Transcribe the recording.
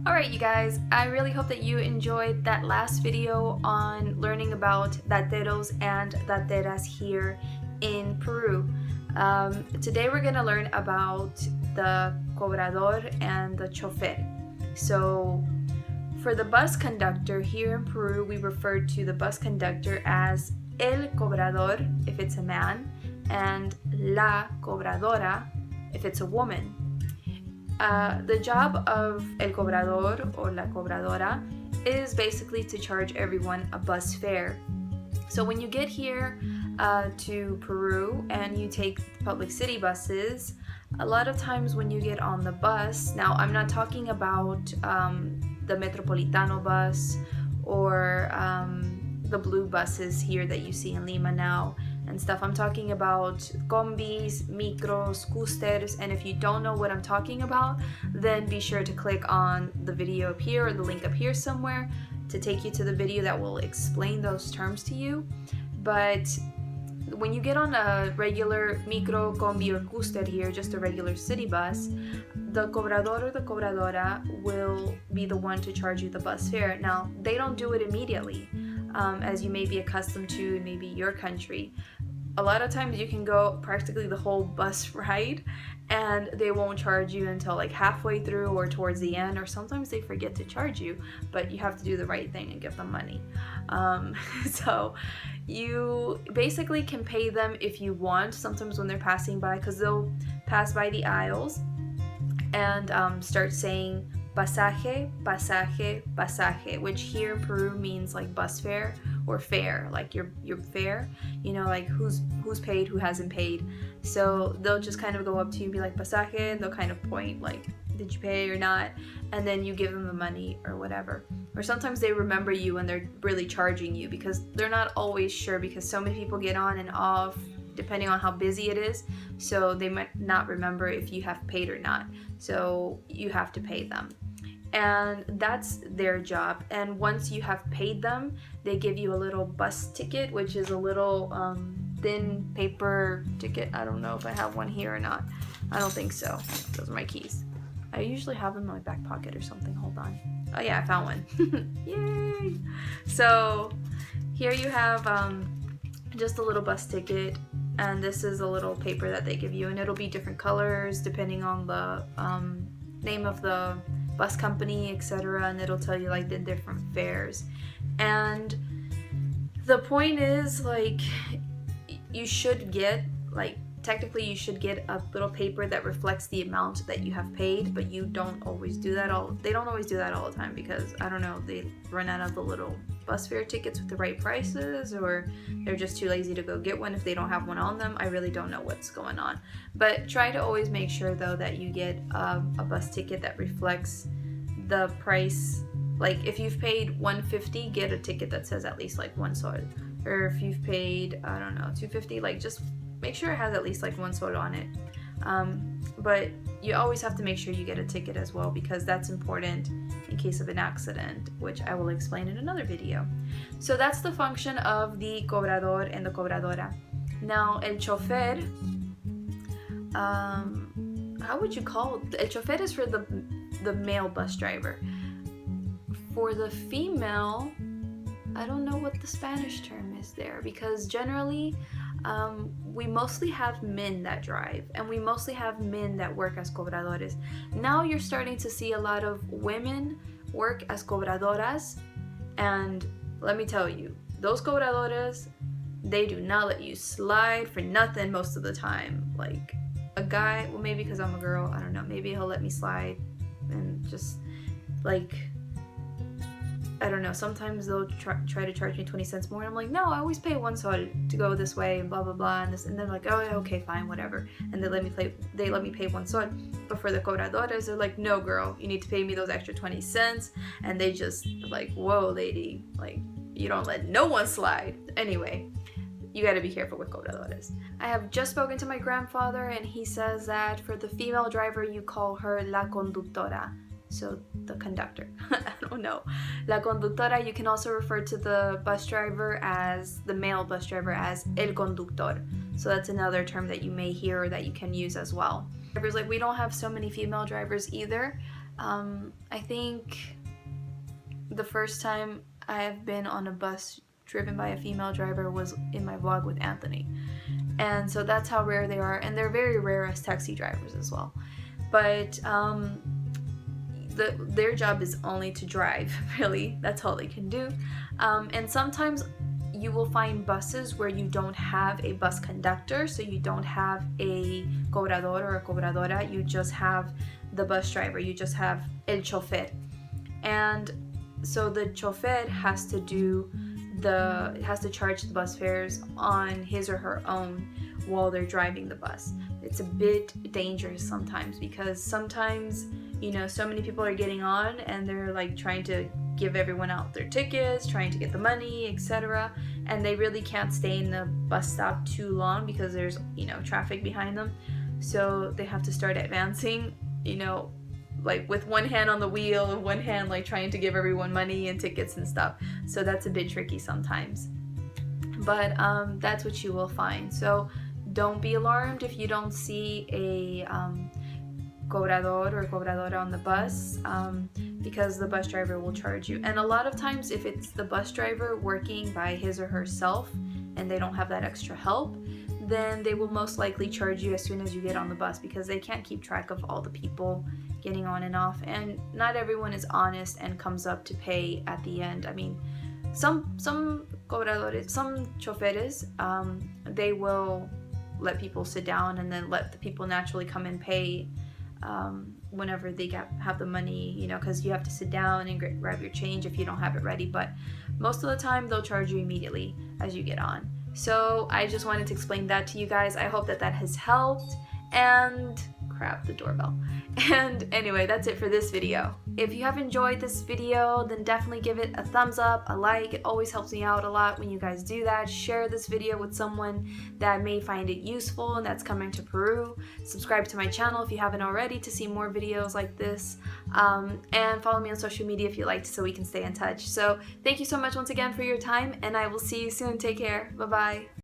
Alright you guys, I really hope that you enjoyed that last video on learning about dateros and dateras here in Peru. Today we're going to learn about the cobrador and the chofer. So for the bus conductor here in Peru, we refer to the bus conductor as el cobrador if it's a man and la cobradora if it's a woman. The job of el cobrador or la cobradora is basically to charge everyone a bus fare. So when you get here to Peru and you take public city buses, a lot of times when you get on the bus, now I'm not talking about the Metropolitano bus or the blue buses here that you see in Lima now and stuff. I'm talking about combis, micros, coasters, and if you don't know what I'm talking about, then be sure to click on the video up here or the link up here somewhere to take you to the video that will explain those terms to you. But when you get on a regular micro, combi, or coaster here, just a regular city bus, the cobrador or the cobradora will be the one to charge you the bus fare. Now, they don't do it immediately, as you may be accustomed to in maybe your country. A lot of times you can go practically the whole bus ride and they won't charge you until like halfway through or towards the end, or sometimes they forget to charge you, but you have to do the right thing and give them money. So you basically can pay them if you want, sometimes when they're passing by, because they'll pass by the aisles and start saying pasaje, pasaje, pasaje, which here in Peru means like bus fare or fare, like your fare, you know, like who's paid, who hasn't paid. So they'll just kind of go up to you and be like pasaje, and they'll kind of point like, did you pay or not? And then you give them the money or whatever. Or sometimes they remember you and they're really charging you, because they're not always sure, because so many people get on and off depending on how busy it is, so they might not remember if you have paid or not, so you have to pay them. And that's their job. And once you have paid them, they give you a little bus ticket, which is a little thin paper ticket. I don't know if I have one here or not. I don't think so. Those are my keys. I usually have them in my back pocket or something. Hold on. Oh yeah, I found one. Yay! So here you have just a little bus ticket, and this is a little paper that they give you, and it'll be different colors depending on the name of the bus company, etc., and it'll tell you like the different fares. And the point is, like, you should get, like, technically you should get a little paper that reflects the amount that you have paid, but you don't always do that they don't always do that all the time, because I don't know, they run out of the little bus fare tickets with the right prices, or they're just too lazy to go get one if they don't have one on them. I really don't know what's going on, but try to always make sure though that you get a bus ticket that reflects the price. Like if you've paid $150, get a ticket that says at least like 1 sol, or if you've paid, I don't know, $250, like just make sure it has at least like 1 sol on it. But you always have to make sure you get a ticket as well, because that's important in case of an accident, which I will explain in another video. So that's the function of the cobrador and the cobradora. Now el chofer, how would you call it? El chofer is for the male bus driver. For the female, I don't know what the Spanish term is there, because generally we mostly have men that drive, and we mostly have men that work as cobradores. Now you're starting to see a lot of women work as cobradoras, and let me tell you, those cobradoras, they do not let you slide for nothing most of the time. Like a guy, well, maybe because I'm a girl, I don't know, maybe he'll let me slide, and just like, I don't know, sometimes they'll try to charge me 20 cents more, and I'm like, no, I always pay 1 sol to go this way, and blah blah blah, and this, and they're like, oh yeah, okay, fine, whatever, and they let me pay 1 sol. But for the cobradoras, they're like, no girl, you need to pay me those extra 20 cents, and they just like, whoa lady, like, you don't let no one slide. Anyway, you gotta be careful with cobradoras. I have just spoken to my grandfather, and he says that for the female driver, you call her la conductora. So the conductor. I don't know. La conductora, you can also refer to the bus driver as, the male bus driver as el conductor. So that's another term that you may hear or that you can use as well. Like, we don't have so many female drivers either. I think the first time I have been on a bus driven by a female driver was in my vlog with Anthony. And so that's how rare they are, and they're very rare as taxi drivers as well. But their job is only to drive, really. That's all they can do. And sometimes you will find buses where you don't have a bus conductor, so you don't have a cobrador or a cobradora, you just have the bus driver, you just have el chofer. And so the chofer has to charge the bus fares on his or her own while they're driving the bus. It's a bit dangerous sometimes, because sometimes, you know, so many people are getting on and they're like trying to give everyone out their tickets, trying to get the money, etc. And they really can't stay in the bus stop too long because there's, you know, traffic behind them. So they have to start advancing, you know, like with one hand on the wheel and one hand like trying to give everyone money and tickets and stuff. So that's a bit tricky sometimes. But that's what you will find. So don't be alarmed if you don't see a cobrador or cobradora on the bus, because the bus driver will charge you. And a lot of times if it's the bus driver working by his or herself and they don't have that extra help, then they will most likely charge you as soon as you get on the bus, because they can't keep track of all the people getting on and off, and not everyone is honest and comes up to pay at the end. I mean, some cobradores, some choferes, they will let people sit down and then let the people naturally come and pay whenever they have the money, you know, because you have to sit down and grab your change if you don't have it ready. But most of the time they'll charge you immediately as you get on. So I just wanted to explain that to you guys. I hope that has helped. And crap, the doorbell. And anyway, that's it for this video. If you have enjoyed this video, then definitely give it a thumbs up, a like. It always helps me out a lot when you guys do that. Share this video with someone that may find it useful and that's coming to Peru. Subscribe to my channel if you haven't already to see more videos like this. And follow me on social media if you like, so we can stay in touch. So thank you so much once again for your time, and I will see you soon. Take care. Bye-bye.